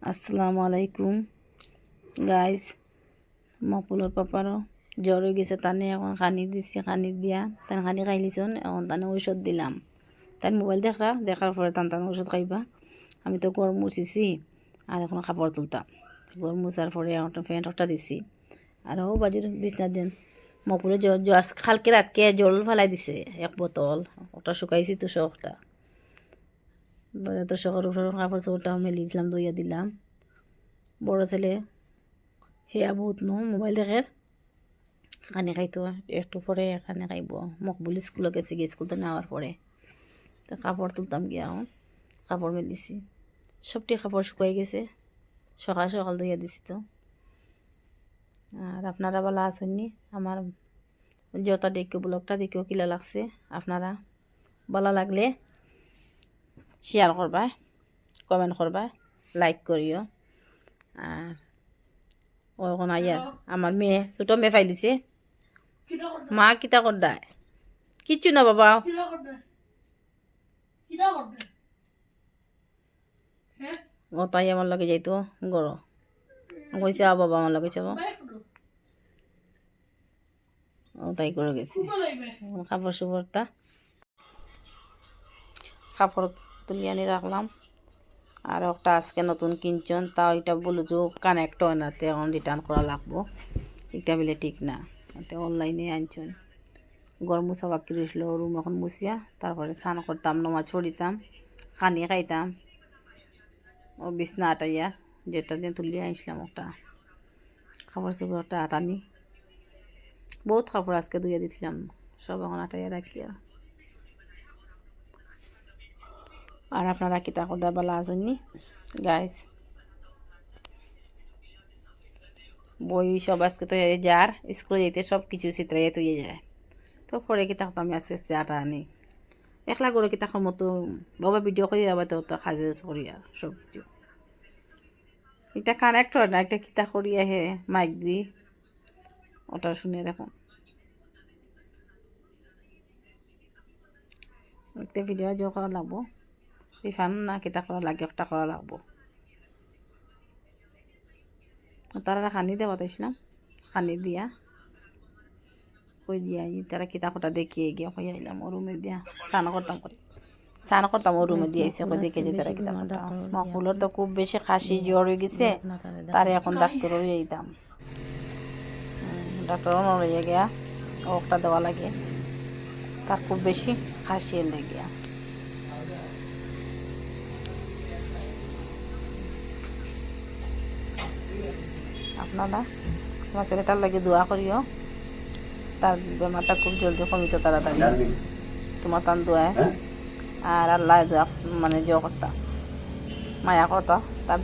আসসালামু আলাইকুম গাইস। মকবুলর পাপারও জ্বর হয়ে গেছে, তানে এখন খানি দিচ্ছি, খানি দিয়া তান খানি খাইলিছন, এখন তানে ঔষধ দিলাম। তাই মোবাইল দেখার পরে টান ওষুধ খাইবা। আমি তো গড় মুছিছি আর এখন কাপড় তুলতাম। গড় মুছার পরে এখন ফ্যান একটা দিছি আর ও বাজুর বিছনার দিন মকবুলে খালকে রাতকে জল ফেলাই দিছে এক বোতল, ওটা শুকাইছি তো শখটা তো শখের উপরে কাপড় চোপড়টা মেলি দিলাম, দইয়া দিলাম। বড় ছেলে হেয়া বহুত মোবাইল দেখে কানে খাইতো, একটু পরে কানে খাইব। মকবুল স্কুলে গেছে, গিয়ে স্কুল তো নেওয়ার পরে তো কাপড় তুলতাম গিয়া এখন কাপড় মেলিছি। সবটি কাপড় শুকাই গেছে, সকাল সকাল ধুইয়া দিছি তো। আর আপনারা বলা আসেননি আমার যত দেখো ব্লগটা দেখেও কিলা লাগছে, আপনারা বলা লাগলে শেয়ার করবা, কমেন্ট করবা, লাইক করিও। আর ওখন আইয়ার আমার মেয়ে ছোট মেয়ে ফাইলিছে, মা কিতা করদায় কিচ্ছু না বাবা, ও তাই আমার লগে যাইতো গড় কইছে আ বাবা আমার লগে চলো, ও তাই করে গেছে। কাপড় সুপড়টা কাপড় তুলি আনি রাখলাম। আর একটা আজকে নতুন কিনছন, তাও এটা ব্লুটুথ কানেক্ট হয় না, তো এখন রিটার্ন করা লাগবো। এটা বলে ঠিক না, তো অনলাইনে আনছন। গরম মুছা বাকি রয়েছিল, রুম এখন মুছিয়া তারপরে স্নান করতাম, নমাজ পড়িতাম, খানি খাইতাম। ও বিছনা আটাইয়া যেটা দিয়ে তুলিয়া আনছিলাম একটা কাপড় চোপড় একটা আটানি, বহুত কাপড় আজকে ধুইয়া দিছিলাম, সব এখন আটাইয়া রাখি। আর আপনারা কিতা করতে বেলা আসেননি গাইস। বই সব আজকে তো যার স্কুলে যেতে সব কিছু চিত্রাইয়া তুইয়ে যায়, তো পরে কিতা আমি আস্তে আস্তে আটা আনি একলা করে কিতা মতো বাবা ভিডিও করি আবার তো সাজে করি আর সব কিছু। এটা কানেক্ট হয় না, একটা কিতা করি আহে মাইক দি, ওটা শুনে দেখুন। একটা ভিডিও জো করা লাগবো, রিফান না কিতা করা লাগে, একটা করা লাগবো। তারা খানি দেওয়া তাইছিলাম, খানি দিয়া কই দিয়া তারা কিতা কটা দেখিয়ে গিয়ে কই আইলাম ও রুমে দিয়া স্নান করতাম ও রুমে দিয়ে এসে দেখে যে তারা কিতা করতাম। মকবুলের তো খুব বেশি খাসি জ্বর হয়ে গেছে, তারে এখন ডাক্তারও যাইতাম, ডাক্তারও নড়িয়ে গিয়া ওটা দেওয়া লাগে, তার খুব বেশি খাসি এলে গিয়া। আপনারা আমার ছেলেটার লাগে দোয়া করিও, তার বেমারটা খুব জলদি কমিত তাড়াতাড়ি, তোমার তান দোয়ায়। আর আল্লাহ দোয়া মানে জো করতা মায়া করতা তার